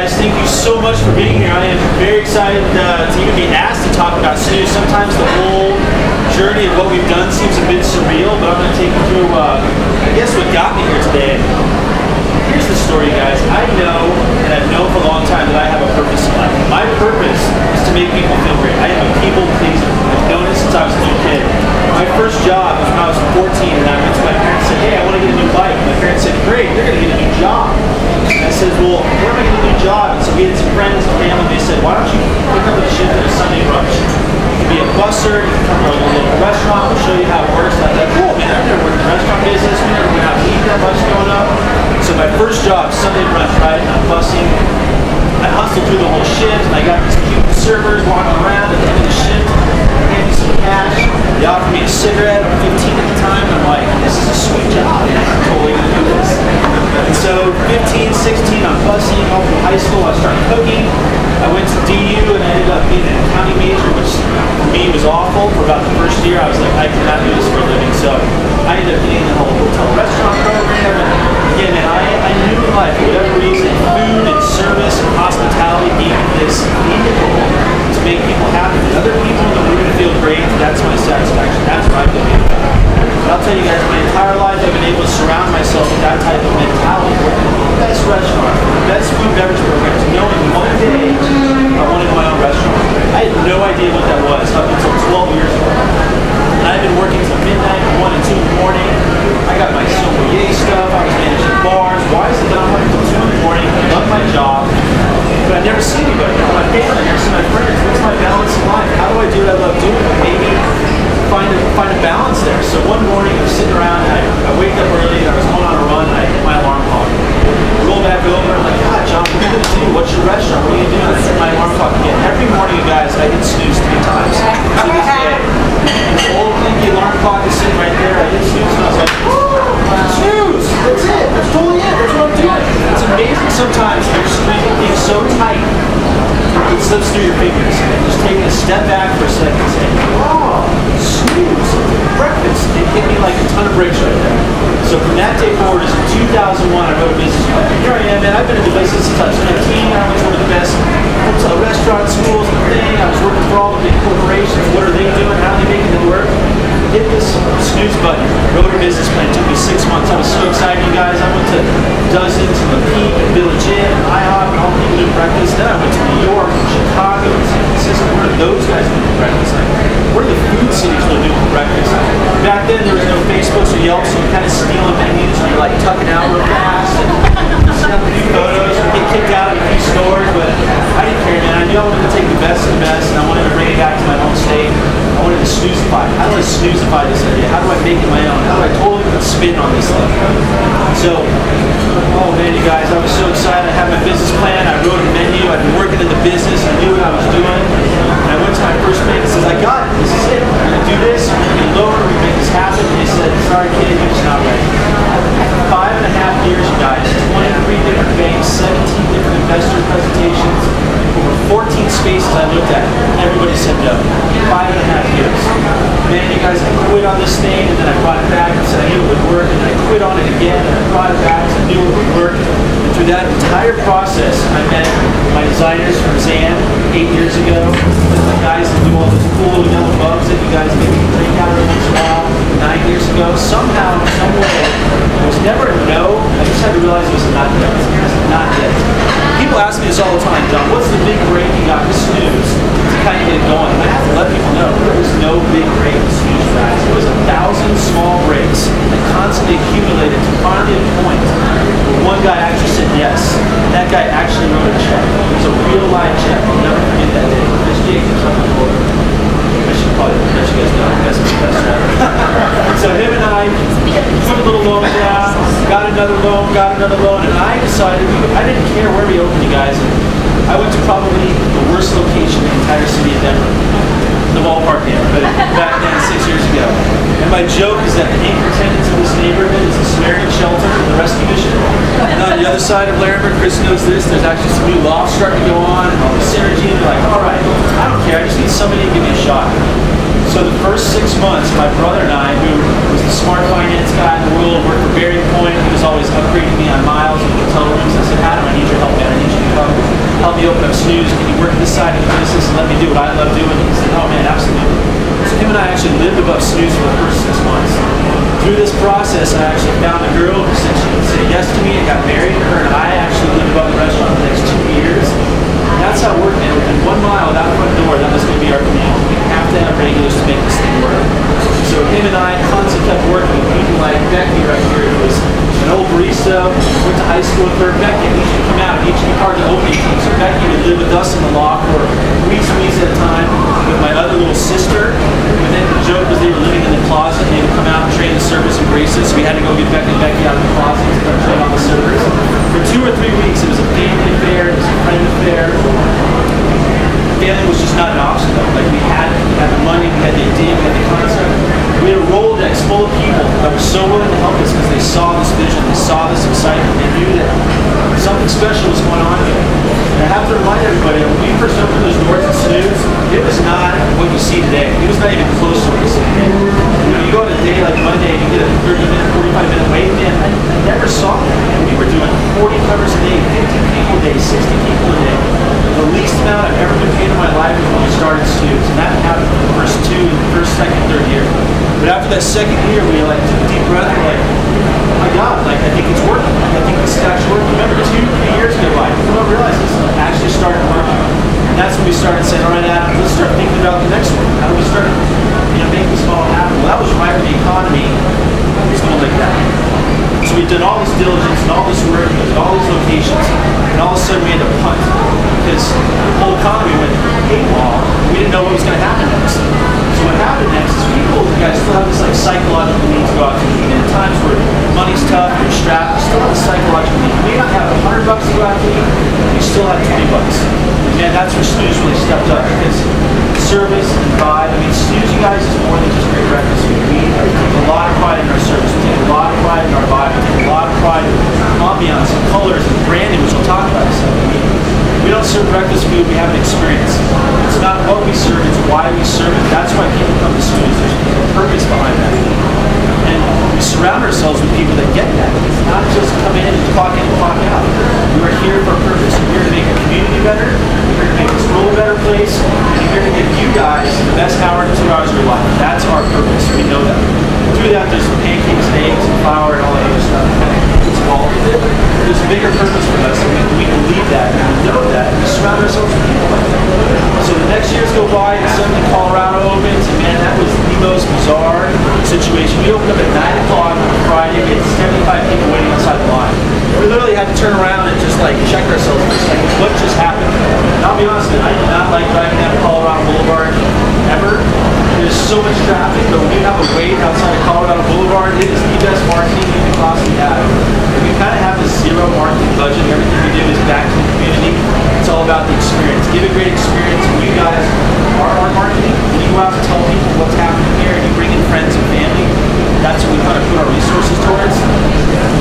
guys, thank you so much for being here. I am very excited to even be asked to talk about snooze. Sometimes the whole journey of what we've done seems a bit surreal, but I'm going to take you through, I guess, what got me here today. Here's the story, guys. I know, and I've known for a long time, that I have a purpose in life. My purpose is to make people feel great. I am a people pleaser. I've known it since I was a little kid. My first job was when I was 14, and I went to my parents and said, hey, I want to get a new bike. My parents said, great, you're going to get a new job. And I said, well, where am I going to get a new job? And so we had some friends and family, they said, why don't you pick up a shift at a Sunday brunch? You can be a busser, you can come to a local restaurant, we'll show you how it works. And I thought, cool, man, I've never worked in the restaurant business, we never went out to eat that much growing up. So my first job, Sunday brunch, right, and I'm bussing. I hustled through the whole shift, and I got these cute servers walking around at the end of the shift. They gave me some cash. They offered me a cigarette. I'm 15 at the time, and I'm like, this is a sweet job. I'm totally going to do this. And so 15, 16, I'm bussing. All through high school, I started cooking. I went to DU, and I ended up being an accounting major, which for me was awful. For about the first year, I was like, I cannot do this for a living. So I ended up getting the whole hotel restaurant program. And again, man, I knew in life, for whatever reason, food and service and hospitality being this vehicle to make people happy. And other people in the room feel great. That's my satisfaction. That's what I feel good about. But I'll tell you guys, my entire life I've been able to surround myself with that type of mentality. Working in the best restaurants, the best food beverage programs, knowing one day I wanted my own restaurant. I had no idea what that was up until 12 years ago. And I've been working till midnight, 1 and 2 in the morning. I got my sommelier stuff, I was managing bars. Why is it that I'm working till 2 in the morning? I love my job, but I never see anybody. My family, I never see my friends. What's my balance in life? How do I do what I love doing? Maybe find a balance there. So one morning I'm sitting around, and I wake up early, and I was going on a run, and I hit my alarm clock. I roll back over, I'm like, God, John, what are you going to do? What's your restaurant? What are you going to do? And I hit my alarm clock again. Every morning, you guys, I hit snooze 3 times. To this day. The old blinky alarm clock is sitting right there. I hit snooze, and I was like, snooze! That's it! That's totally it! That's what I'm doing! It's amazing sometimes you're squeezing things so tight it slips through your fingers. And just taking a step back for a second and saying, oh, snooze! Breakfast! It hit me like a ton of bricks right there. So from that day forward, in 2001, I wrote a business plan. Here I am, man. I've been in the business since I was 19. I was one of the best hotel restaurant schools and thing. I was working for all the big corporations. What are they doing? How are they making it work? Hit this snooze button, wrote a business plan. It took me 6 months. I was so excited, you guys. I went to dozens and the Peak and Village Inn and IHOP and all the people doing breakfast. Then I went to New York and Chicago and San Francisco. Where are those guys doing breakfast? Like, where are the food cities that are doing breakfast? Back then, there was no Facebook or Yelp, so you're kind of stealing menus and you're like tucking out real fast and set up a few photos and get kicked out of a few stores. But I didn't care, man. I knew I wanted to take the best of the best and I wanted to bring it back to my home state. I wanted to snoozify. How do I snoozify this idea? How do I make it my own? How do I totally put spin on this thing? So, oh man, you guys, I was so excited. I had my business plan. I wrote a menu. I'd been working in the business. I knew what I was doing. And I went to my first bank and says, I got it. This is it. We're going to do this. We're going to get lower. We're going to make this happen. And they said, sorry kid, you're just not ready. 5.5 years, you guys. 23 different banks, 17 different investor presentations, over 14 spaces I looked at. Everybody said no. 5.5 years. Man, you guys, I quit on this thing, and then I brought it back and said I knew it would work, and then I quit on it again, and I brought it back and I knew it would work. And through that entire process, I met my designers from Zan 8 years ago, the guys that do all those cool yellow bugs that you guys maybe drink out every once in a while, 9 years ago. Somehow, some way, it was never a no. I just had to realize it was a not yet. It was not yet. People ask me this all the time, John, what's the big break you got with snooze to kind of get it going? And I have to let people know there was no big break with snooze, guys. It was 1,000 small breaks that constantly accumulated to finally a point where one guy actually said yes. And that guy actually wrote a check. It was a real live check. I'll never forget that day. Chris Jacobs on the board. I should probably let you guys know. You guys are the best right? So him and I put a little loan down, got another loan, and I decided, I didn't care where we opened, you guys. And I went to probably the worst location in the entire city of Denver, the ballpark neighborhood, back then 6 years ago. And my joke is that the anchor tenants of this neighborhood is the Samaritan Shelter and the Rescue Mission. And on the other side of Larimer, Chris knows this, there's actually some new lofts starting to go on, and all the synergy, and they're like, all right, I don't care, I just need somebody to give me a shot. So the first 6 months, my brother and I, who was the smart finance guy in the world, worked for Bearing Point, he was always upgrading me on miles and hotel rooms. I said, Adam, I need your help, man. I need you to come love doing it. He said, oh man, absolutely. So him and I actually lived above Snooze for the first 6 months. Through this process, I actually found a girl who said she would say yes to me and got married. Her and I actually lived above the restaurant for the next 2 years. And that's how it worked, man. Within 1 mile of that front door, that was going to be our community. We have to have regulars to make this thing work. So him and I constantly kept working with people like Becky right here, who was an old barista, went to high school with her. Becky, I need you to come out. I need you to be part of the opening team. So Becky would live with us in the loft for weeks and weeks at a time with my other little sister. And then the joke was they were living in the closet and they would come out and train the servers and baristas. So we had to go get Becky out of the closet to come train all the servers. For 2 or 3 weeks, it was a family affair, it was a friend affair. Family was just not an option though. Like we had the money, we had the idea, we had the concept. We had a Rolodex full of people that were so willing to help us because they saw this vision, they saw this excitement, they knew that something special was going on here. And I have to remind everybody that when we first opened those doors at Snooze, it was not what you see today. It was not even close to what you see today. You know, you go on a day like Monday and you get a 30-minute, 45-minute wait, man, I never saw that. And we were doing 40 covers a day, 50 people a day, 60 people a day. The least amount I've ever been paid in my life was when we started Snooze, and that happened for the first, second, third year. But after that second year, we like took a deep breath. We're like, oh my God, like I think it's working. I think this is actually working. Remember, 2-3 years go by, people don't realize this is actually starting to work. And that's when we started saying, all right, Adam, let's start thinking about the next one. How do we start, making this model happen? Well, that was right when the economy was going like that. So we've done all this diligence and all this work and all these locations, and all of a sudden we had to punt because the whole economy went paywall. We didn't know what was going to happen next. So what happened next is people, you guys still have this like psychological need to go out to eat. Even in times where money's tough, you're strapped, you still have a psychological need. You may not have $100 to go out to eat, you still have $20. And that's where Snooze really stepped up because service and vibe. I mean, Snooze, you guys, is more than just great breakfast food. We take a lot of pride in our service. We take a lot of pride in our vibe. We take a lot of pride in ambiance and colors and branding, which we'll talk about in a second. We don't serve breakfast food, we have an experience. It's not what we serve, it's why we serve it. That's why people come to Snooze. There's a purpose behind that. And we surround ourselves with people that get that. It's not just come in and clock out. We're here for a purpose. We're here to make our community better. We're here to make this world a better place. And we're here to give you guys the best hour to 2 hours of your life. That's our purpose. We know that. Through that, there's pancakes, eggs, and flour, and all that other stuff. It's all of it. There's a bigger purpose for us. We believe that, and we know that. We surround ourselves with people like that. So the next years go by, and suddenly Colorado opens, and man, that was the most bizarre situation. We opened up at 9 o'clock on Friday, we had 75 people waiting outside the line. We literally had to turn around and just like check ourselves, just like, what just happened? And I'll be honest with you, I did not like driving down Colorado Boulevard ever. There's so much traffic, but when you have a wait outside of Colorado Boulevard, it is the best marketing you can possibly have. We kind of have this zero marketing budget. Everything we do is back to the community. It's all about the experience. Give a great experience. And you guys are our marketing. When you go out and tell people what's happening here and you bring in friends and family, that's what we kind of put our resources towards.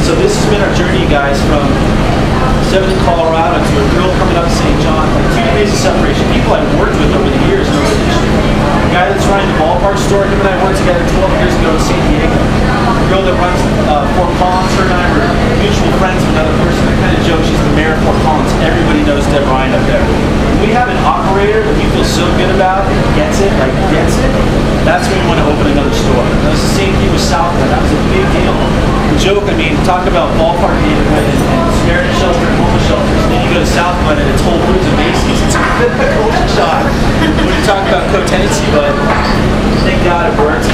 So this has been our journey, guys, from 7 in Colorado to a girl coming up to St. John. Like 2 degrees of separation. People I've worked with over the years know the industry. The guy that's running the ballpark store, him and I worked together 12 years ago in San Diego. The girl that runs Fort Collins, her and I were mutual friends with another person. I kind of joke she's the mayor of Fort Collins. Everybody knows Deb Ryan up there. When we have an operator that we feel so good about, gets it, that's when we want to open another store. That was the same thing with Southwood. That was a big deal. The joke, I mean, talk about ballpark neighborhood and Samaritan shelter and homeless shelters. Then you go to Southwood and it's Whole Foods and Macy's. It's a bit of a culture shock when you talk about co-tenancy, but thank God it worked.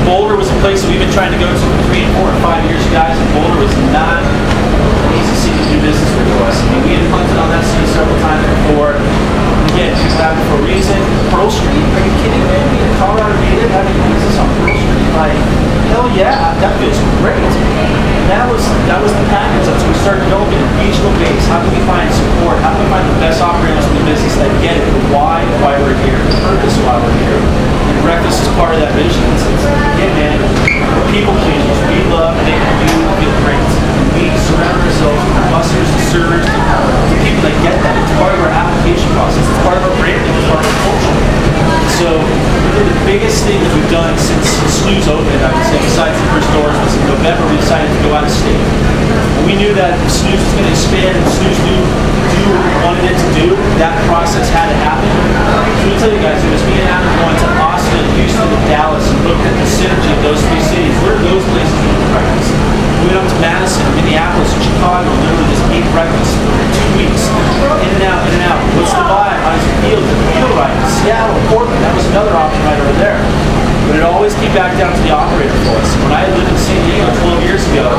Boulder was a place that we've been trying to go to for 3, 4, and 5 years, you guys, and Boulder was not an easy city to do business with for us. I mean, we had punted on that city several times before. Again, people have it for a reason. Pearl Street? Are you kidding me? We in Colorado native having business on Pearl Street? Like, hell yeah, that feels great. And that was the package. That's when we started developing a regional base. How can we find support? How can we find the best operators in the business that get it? The why we're here, the purpose why we're here. And breakfast is part of that vision. Again, man, we're people pleasers. We love making you feel great. We surround ourselves with busters and servers, to people that get that. It's part of our application process. It's part of our branding. It's part of our culture. So really the biggest thing that we've done since Snooze opened, I would say, besides the first doors, was in November we decided to go out of state. And we knew that Snooze was going to expand and Snooze knew what we wanted it to do. That process had to happen. So let me tell you guys, it was me and Adam going to Austin, Houston, and Dallas and looked at the synergy of those three cities. Where are those places we eat breakfast? We went up to Madison, Minneapolis, and Chicago, and literally just ate breakfast for 2 weeks. In and out, in and out. What's the vibe? How does it feel? Does it feel right? Seattle, Portland, that was another option right over there. But it always came back down to the operator for us. When I lived in San Diego 12 years ago,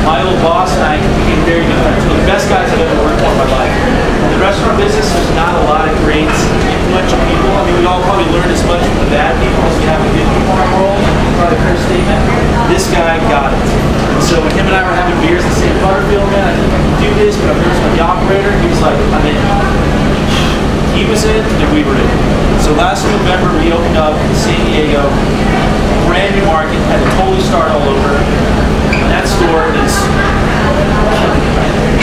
my old boss and I became very good friends. One of the best guys I've ever worked for in my life. In the restaurant business, there's not a lot of great influential people. I mean, we all probably learned as much from the bad people as we have the good people in our world. Probably a fair statement. This guy got it. And so when him and I were having beers and saying, Butterfield, man, I think I can do this, but I'm nervous about the operator, he was like, I'm in. He was in, and we were in. So last November, we opened up in San Diego, brand new market, had to totally start all over. And that store is,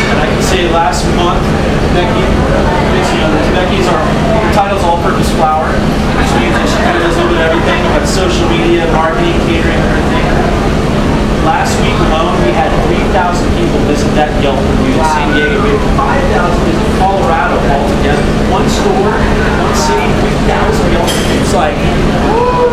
and I can say last month, Becky's our title's all-purpose flour, which means that she kind of does a little bit of everything, but social media, marketing, catering, everything. Last week alone, we had 3,000 people visit that Yelp review in San Diego. We had 5,000 visit Colorado altogether. One store, one city, 3,000 Yelp reviews. It's like, woo!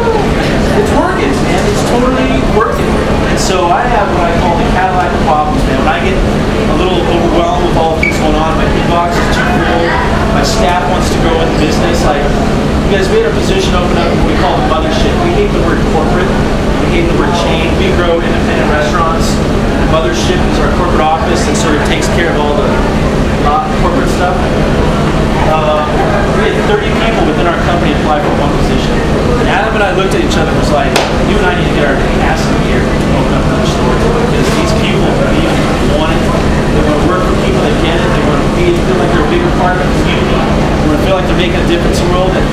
It's working, man. It's totally working. And so I have what I call the Cadillac of problems, man. When I get a little overwhelmed with all the things going on, my inbox is too full, my staff wants to grow in the business. Like, because we had a position open up what we call the mothership. We hate the word corporate. We hate the word chain. We grow independent restaurants. The mothership is our corporate office that sort of takes care of all the corporate stuff. We had 30 people within our company apply for one position. And Adam and I looked at each other and was like, you and I need to get our ass in here and open up another store. Because these people believe it, they want it. They want to work for people that get it. They want to feel like they're a bigger part of the community. They want to feel like they're making a difference in the world. And